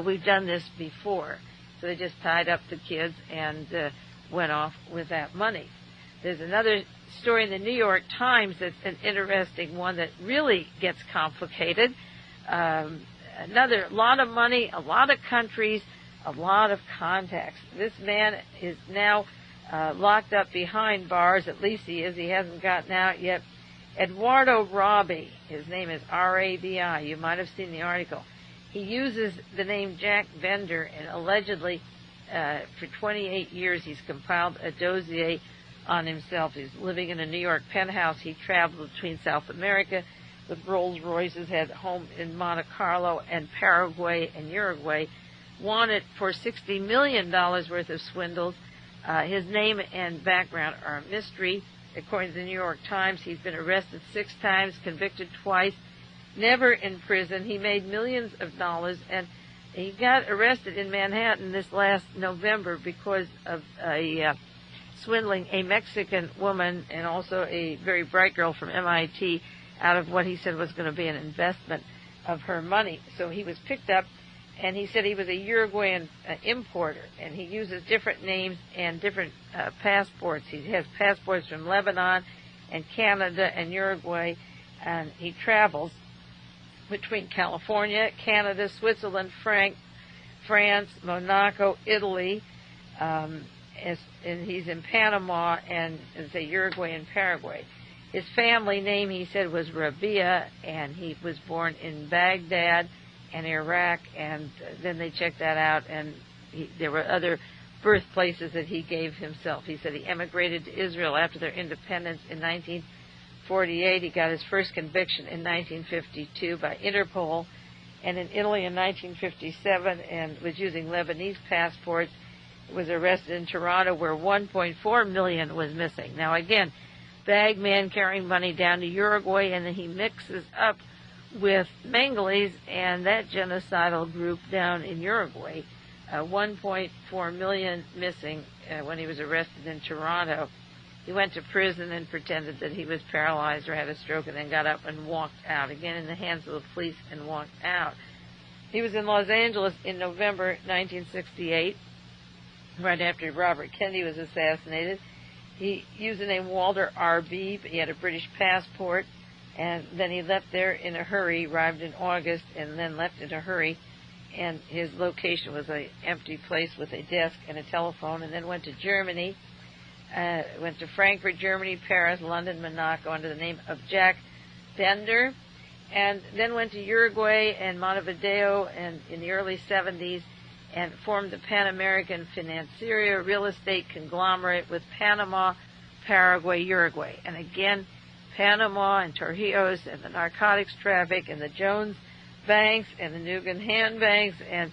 We've done this before. So they just tied up the kids and went off with that money. There's another story in the New York Times that's an interesting one that really gets complicated. Another lot of money, a lot of countries, a lot of contacts. This man is now locked up behind bars. At least he is. He hasn't gotten out yet. Eduardo Rabi, his name is R-A-B-I. You might have seen the article. He uses the name Jack Bender, and allegedly for 28 years he's compiled a dossier on himself. He's living in a New York penthouse. He traveled between South America with Rolls Royces, had a home in Monte Carlo and Paraguay and Uruguay, wanted for $60 million worth of swindles. His name and background are a mystery. According to the New York Times, he's been arrested 6 times, convicted twice, never in prison. He made millions of dollars, and he got arrested in Manhattan this last November because of swindling a Mexican woman and also a very bright girl from MIT out of what he said was going to be an investment of her money. So he was picked up, and he said he was a Uruguayan importer, and he uses different names and different passports. He has passports from Lebanon and Canada and Uruguay, and he travels between California, Canada, Switzerland, France, Monaco, Italy, and he's in Panama and say Uruguay and Paraguay. His family name, he said, was Rabia, and he was born in Baghdad and Iraq, and then they checked that out, and there were other birthplaces that he gave himself. He said he emigrated to Israel after their independence in 1948. He got his first conviction in 1952 by Interpol, and in Italy in 1957, and was using Lebanese passports. Was arrested in Toronto, where $1.4 million was missing. Now again, bag man carrying money down to Uruguay, and then he mixes up with Mengele and that genocidal group down in Uruguay. 1.4 million missing when he was arrested in Toronto. He went to prison and pretended that he was paralyzed or had a stroke, and then got up and walked out, again in the hands of the police, and walked out. He was in Los Angeles in November 1968, right after Robert Kennedy was assassinated. He used the name Walter R.B., but he had a British passport, and then he left there in a hurry, arrived in August, and then left in a hurry, and his location was an empty place with a desk and a telephone, and then went to Germany, went to Frankfurt, Germany, Paris, London, Monaco, under the name of Jack Bender, and then went to Uruguay and Montevideo and in the early 70s, and formed the Pan American Financiera real estate conglomerate with Panama, Paraguay, Uruguay. And again, Panama and Torrijos and the narcotics traffic and the Jones banks and the Nugan banks and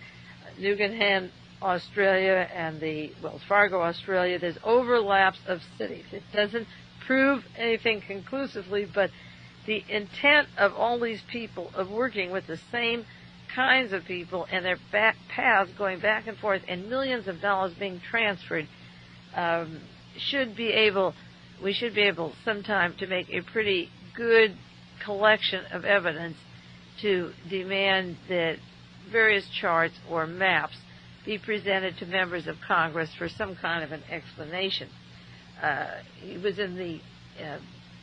Nugan Australia and the Wells Fargo Australia. There's overlaps of cities. It doesn't prove anything conclusively, but the intent of all these people of working with the same kinds of people and their paths going back and forth and millions of dollars being transferred, we should be able sometime to make a pretty good collection of evidence to demand that various charts or maps be presented to members of Congress for some kind of an explanation. He was in the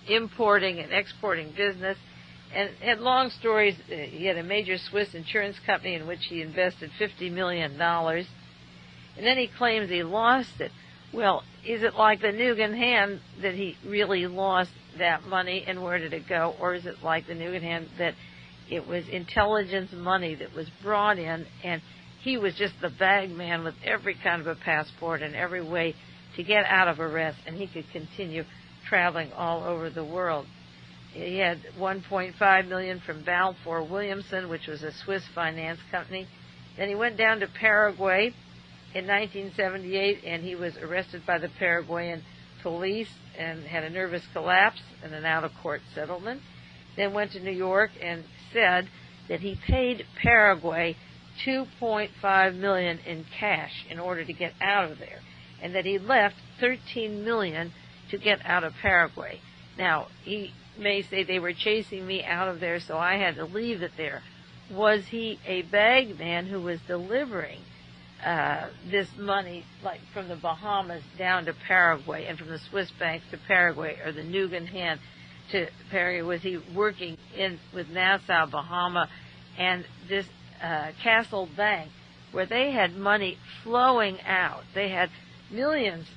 importing and exporting business and had long stories. He had a major Swiss insurance company in which he invested $50 million, and then he claims he lost it. Well, is it like the Nugan hand that he really lost that money, and where did it go? Or is it like the Nugan hand that it was intelligence money that was brought in, and he was just the bag man with every kind of a passport and every way to get out of arrest, and he could continue traveling all over the world? He had $1.5 million from Balfour Williamson, which was a Swiss finance company. Then he went down to Paraguay in 1978, and he was arrested by the Paraguayan police and had a nervous collapse and an out-of-court settlement. Then went to New York and said that he paid Paraguay $2.5 million in cash in order to get out of there, and that he left $13 million to get out of Paraguay. Now, he may say they were chasing me out of there, so I had to leave it there. Was he a bag man who was delivering this money, like from the Bahamas down to Paraguay, and from the Swiss banks to Paraguay, or the Nugan hand to Paraguay? Was he working in with Nassau, Bahama, and this Castle Bank, where they had money flowing out? They had millions,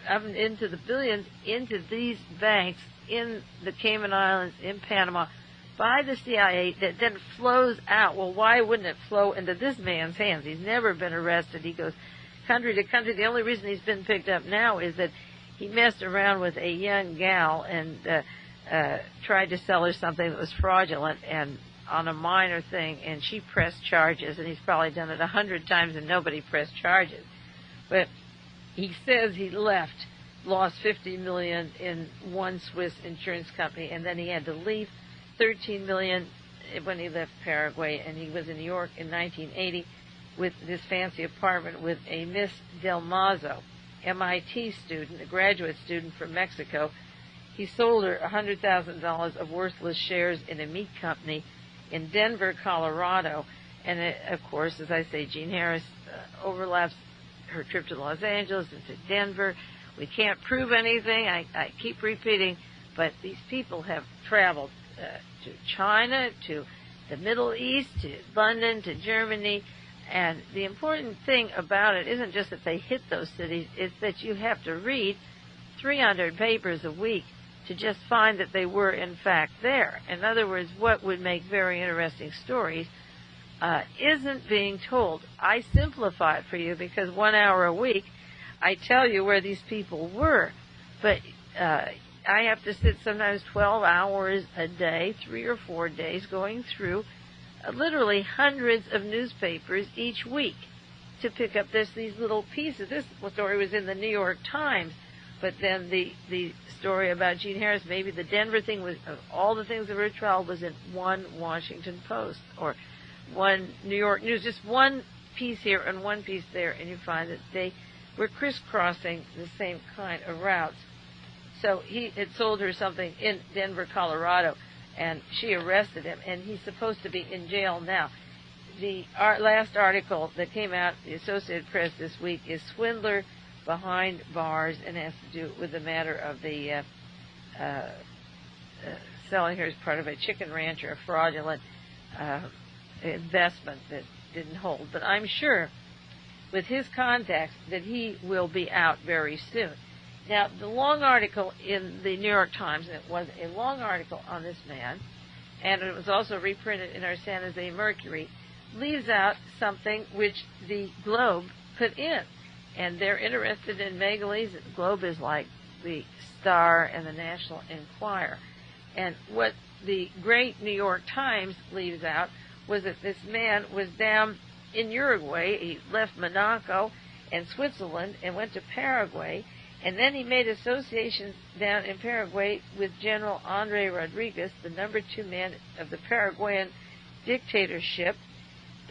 up into the billions, into these banks in the Cayman Islands, in Panama, by the CIA, that then flows out. Well, why wouldn't it flow into this man's hands? He's never been arrested. He goes country to country. The only reason he's been picked up now is that he messed around with a young gal and tried to sell her something that was fraudulent and on a minor thing, and she pressed charges, and he's probably done it 100 times and nobody pressed charges. But he says he lost $50 million in one Swiss insurance company, and then he had to leave $13 million when he left Paraguay, and he was in New York in 1980 with this fancy apartment with a Miss Del Mazo, MIT student, a graduate student from Mexico. He sold her $100,000 of worthless shares in a meat company in Denver, Colorado, and of course, as I say, Jean Harris overlaps her trip to Los Angeles and to Denver. We can't prove anything. I keep repeating, but these people have traveled to China, to the Middle East, to London, to Germany, and the important thing about it isn't just that they hit those cities, it's that you have to read 300 papers a week to just find that they were in fact there. In other words, what would make very interesting stories isn't being told. I simplify it for you because 1 hour a week I tell you where these people were, but I have to sit sometimes 12 hours a day, 3 or 4 days, going through literally hundreds of newspapers each week to pick up these little pieces. This story was in the New York Times, but then the story about Jean Harris, maybe the Denver thing, was all the things that were trial was in one Washington Post or one New York News, just one piece here and one piece there, and you find that they were crisscrossing the same kind of routes. So he had sold her something in Denver, Colorado, and she arrested him, and he's supposed to be in jail now. The last article that came out, the Associated Press this week, is Swindler Behind Bars, and has to do with the matter of the selling her as part of a chicken ranch or a fraudulent investment that didn't hold. But I'm sure with his contacts that he will be out very soon. Now, the long article in the New York Times, and it was a long article on this man, and it was also reprinted in our San Jose Mercury, leaves out something which the Globe put in. And they're interested in Megalese. The Globe is like the Star and the National Enquirer. And what the great New York Times leaves out was that this man was down in Uruguay. He left Monaco and Switzerland and went to Paraguay. And then he made associations down in Paraguay with General Andre Rodriguez, the number 2 man of the Paraguayan dictatorship.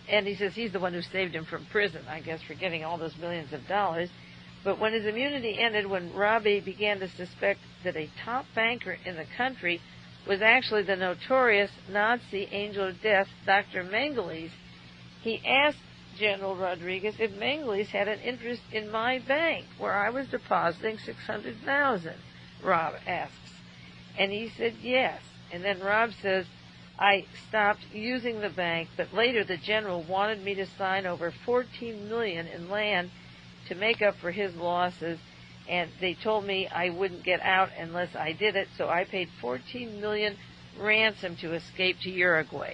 And he says he's the one who saved him from prison, I guess, for getting all those millions of dollars. But when his immunity ended, when Robbie began to suspect that a top banker in the country was actually the notorious Nazi angel of death, Dr. Mengele. He asked General Rodriguez if Mengele had an interest in my bank, where I was depositing $600,000, Rob asks. And he said yes. And then Rob says, I stopped using the bank, but later the general wanted me to sign over $14 million in land to make up for his losses, and they told me I wouldn't get out unless I did it, so I paid $14 million ransom to escape to Uruguay.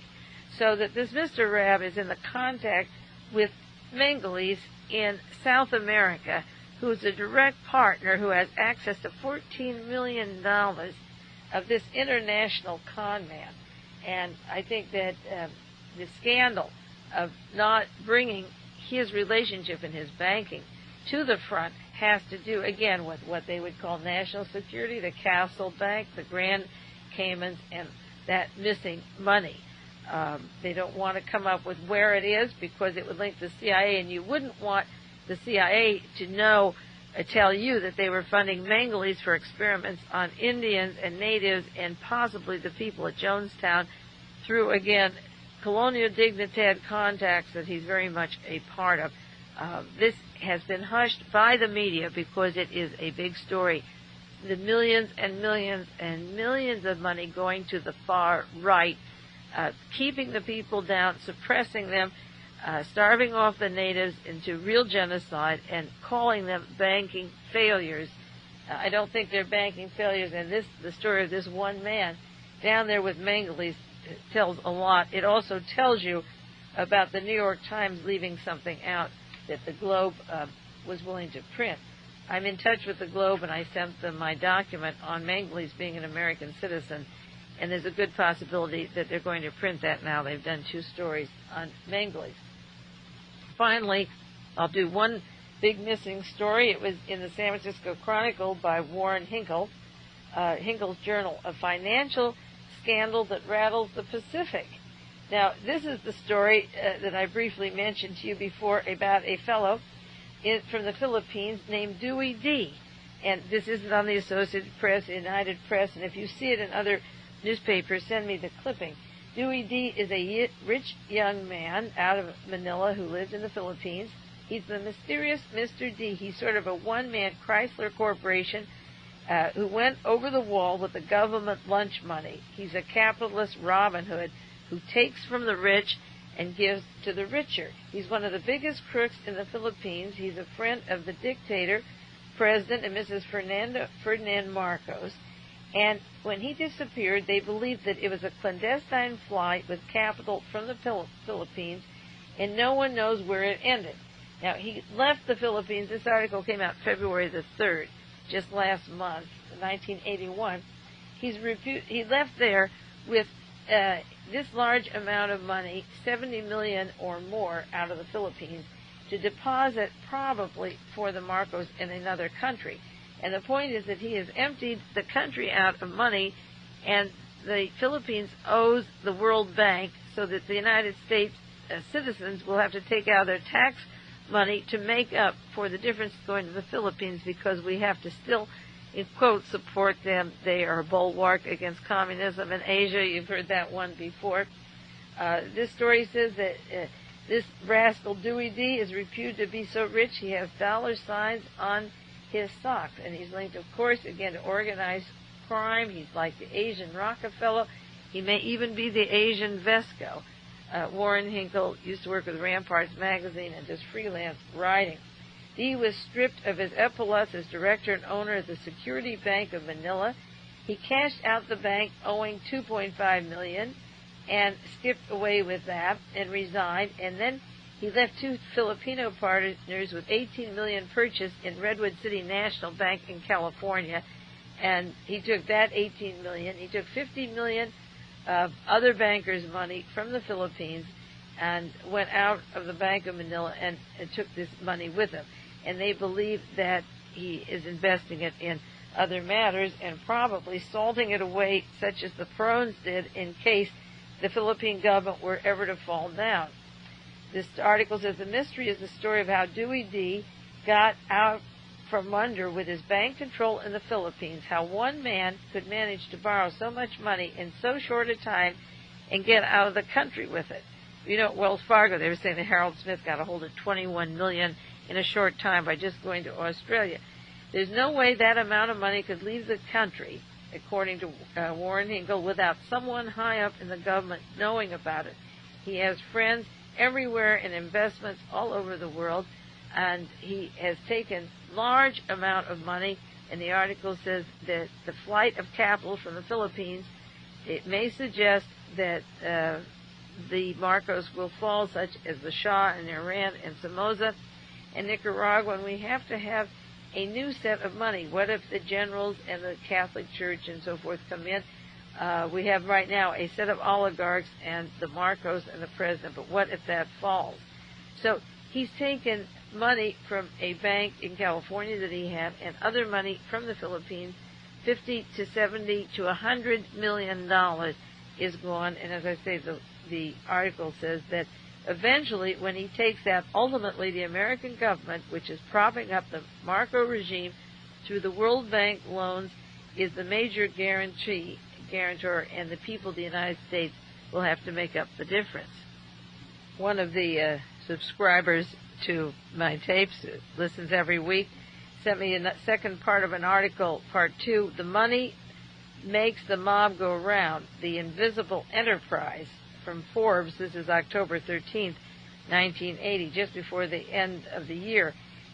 So that this Mr. Raab is in the contact with Mengele in South America, who is a direct partner who has access to $14 million of this international con man. And I think that the scandal of not bringing his relationship and his banking to the front has to do, again, with what they would call national security, the Castle Bank, the Grand Caymans, and that missing money. They don't want to come up with where it is because it would link the CIA, and you wouldn't want the CIA to know, tell you that they were funding Mengele for experiments on Indians and natives and possibly the people at Jonestown through, again, colonial dignitad contacts that he's very much a part of. This has been hushed by the media because it is a big story. The millions and millions and millions of money going to the far right, keeping the people down, suppressing them, starving off the natives into real genocide, and calling them banking failures. I don't think they're banking failures, and the story of this one man down there with Mengele tells a lot. It also tells you about the New York Times leaving something out that the Globe was willing to print. I'm in touch with the Globe, and I sent them my document on Mengele being an American citizen, and there's a good possibility that they're going to print that now. They've done 2 stories on Mengele. Finally, I'll do one big missing story. It was in the San Francisco Chronicle by Warren Hinkle, Hinkle's journal, a financial scandal that rattles the Pacific. Now, this is the story that I briefly mentioned to you before about a fellow from the Philippines named Dewey D. And this isn't on the Associated Press, United Press, and if you see it in other newspapers, send me the clipping. Dewey D is a rich young man out of Manila who lives in the Philippines. He's the mysterious Mr. D. He's sort of a one-man Chrysler Corporation who went over the wall with the government lunch money. He's a capitalist Robin Hood who takes from the rich and gives to the richer. He's one of the biggest crooks in the Philippines. He's a friend of the dictator, President and Mrs. Ferdinand Marcos. And when he disappeared, they believed that it was a clandestine flight with capital from the Philippines, and no one knows where it ended. Now, he left the Philippines. This article came out February the 3rd, just last month, 1981. He left there with this large amount of money, $70 million or more, out of the Philippines, to deposit probably for the Marcos in another country. And the point is that he has emptied the country out of money, and the Philippines owes the World Bank, so that the United States citizens will have to take out their tax money to make up for the difference going to the Philippines, because we have to still, in quotes, support them. They are a bulwark against communism in Asia. You've heard that one before. This story says that this rascal Dewey D is reputed to be so rich he has dollar signs on his socks, and he's linked, of course, again, to organized crime. He's like the Asian Rockefeller. He may even be the Asian Vesco. Warren Hinkle used to work with Ramparts magazine and does freelance writing. D was stripped of his epaulets as director and owner of the Security Bank of Manila. He cashed out the bank owing $2.5 million and skipped away with that and resigned, and then he left 2 Filipino partners with $18 million purchased in Redwood City National Bank in California, and he took that $18 million. He took $50 million of other bankers' money from the Philippines and went out of the Bank of Manila and took this money with him. And they believe that he is investing it in other matters and probably salting it away, such as the Perones did, in case the Philippine government were ever to fall down. This article says the mystery is the story of how Dewey D got out from wonder with his bank control in the Philippines how one man could manage to borrow so much money in so short a time and get out of the country with it. You know, at Wells Fargo, they were saying that Harold Smith got a hold of $21 million in a short time by just going to Australia. There's no way that amount of money could leave the country, according to Warren Hinkle, without someone high up in the government knowing about it. He has friends everywhere in investments all over the world, and he has taken large amount of money, and the article says that the flight of capital from the Philippines, it may suggest that the Marcos will fall, such as the Shah in Iran and Somoza and Nicaragua, and we have to have a new set of money. What if the generals and the Catholic Church and so forth come in? We have right now a set of oligarchs and the Marcos and the president, but what if that falls? So he's taken money from a bank in California that he had and other money from the Philippines. 50 to 70 to $100 million is gone, and as I say, the article says that eventually, when he takes that, ultimately the American government, which is propping up the Marco regime through the World Bank loans, is the major guarantor, and the people of the United States will have to make up the difference. One of the subscribers to my tapes, listens every week, sent me a second part of an article, part 2, The Money Makes the Mob Go Round, The Invisible Enterprise, from Forbes. This is October 13th, 1980, just before the end of the year.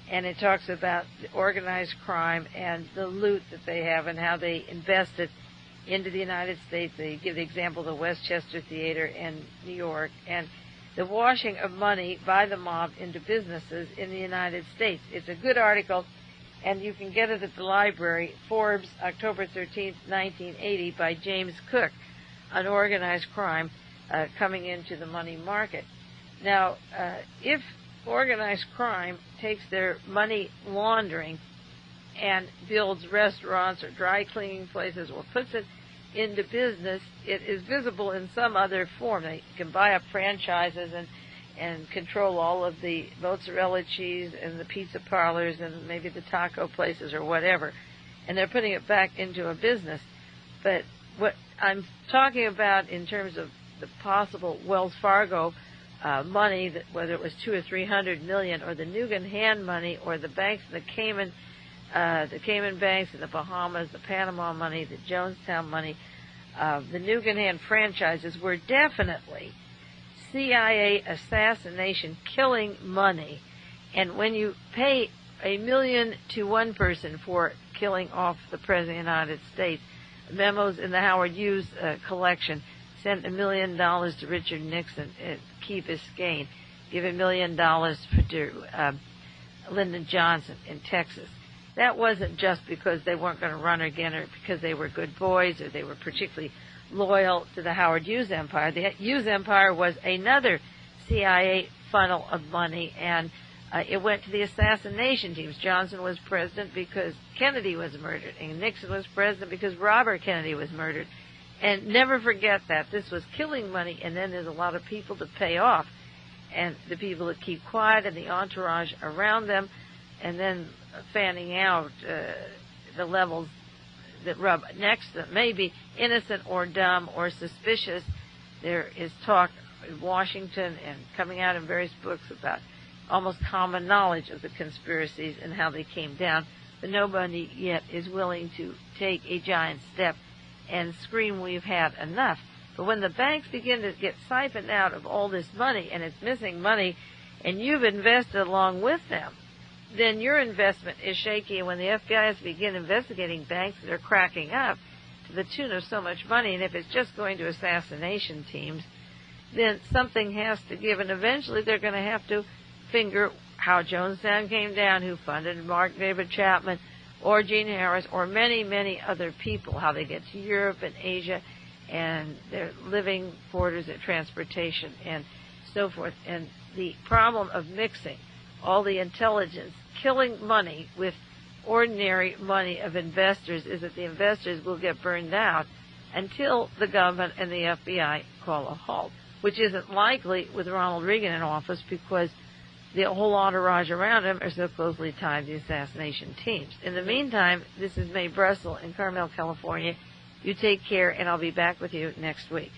And it talks about the organized crime and the loot that they have and how they invest it into the United States. They give the example of the Westchester Theater in New York and the washing of money by the mob into businesses in the United States. It's a good article, and you can get it at the library. Forbes, October 13th, 1980, by James Cook, on organized crime coming into the money market. Now, if organized crime takes their money laundering and builds restaurants or dry cleaning places or puts it into business, it is visible in some other form. They can buy up franchises and control all of the mozzarella cheese and the pizza parlors and maybe the taco places or whatever, and they're putting it back into a business. But what I'm talking about in terms of the possible Wells Fargo money, that whether it was $200 or $300 million, or the Nugan Hand money, or the banks, the Cayman banks in the Bahamas, the Panama money, the Jonestown money, the Nugan Hand franchises were definitely CIA assassination, killing money. And when you pay $1 million to one person for killing off the President of the United States, memos in the Howard Hughes collection sent $1 million to Richard Nixon to keep his gain, give $1 million to Lyndon Johnson in Texas. That wasn't just because they weren't going to run again or because they were good boys or they were particularly loyal to the Howard Hughes empire. The Hughes empire was another CIA funnel of money, and it went to the assassination teams. Johnson was president because Kennedy was murdered, and Nixon was president because Robert Kennedy was murdered. And never forget that. This was killing money, and then there's a lot of people to pay off, and the people that keep quiet and the entourage around them, and then fanning out the levels that rub next to them, maybe innocent or dumb or suspicious. There is talk in Washington and coming out in various books about almost common knowledge of the conspiracies and how they came down, but nobody yet is willing to take a giant step and scream, we've had enough. But when the banks begin to get siphoned out of all this money, and it's missing money, and you've invested along with them, then your investment is shaky. And when the FBI has to begin investigating banks that are cracking up to the tune of so much money, and if it's just going to assassination teams, then something has to give, and eventually they're going to have to finger how Jonestown came down, who funded Mark David Chapman, or Gene Harris, or many, many other people, how they get to Europe and Asia, and their living quarters, their transportation, and so forth. And the problem of mixing all the intelligence, killing money with ordinary money of investors, is that the investors will get burned out until the government and the FBI call a halt, which isn't likely with Ronald Reagan in office, because the whole entourage around him are so closely tied to the assassination teams. In the meantime, this is Mae Brussell in Carmel, California. You take care, and I'll be back with you next week.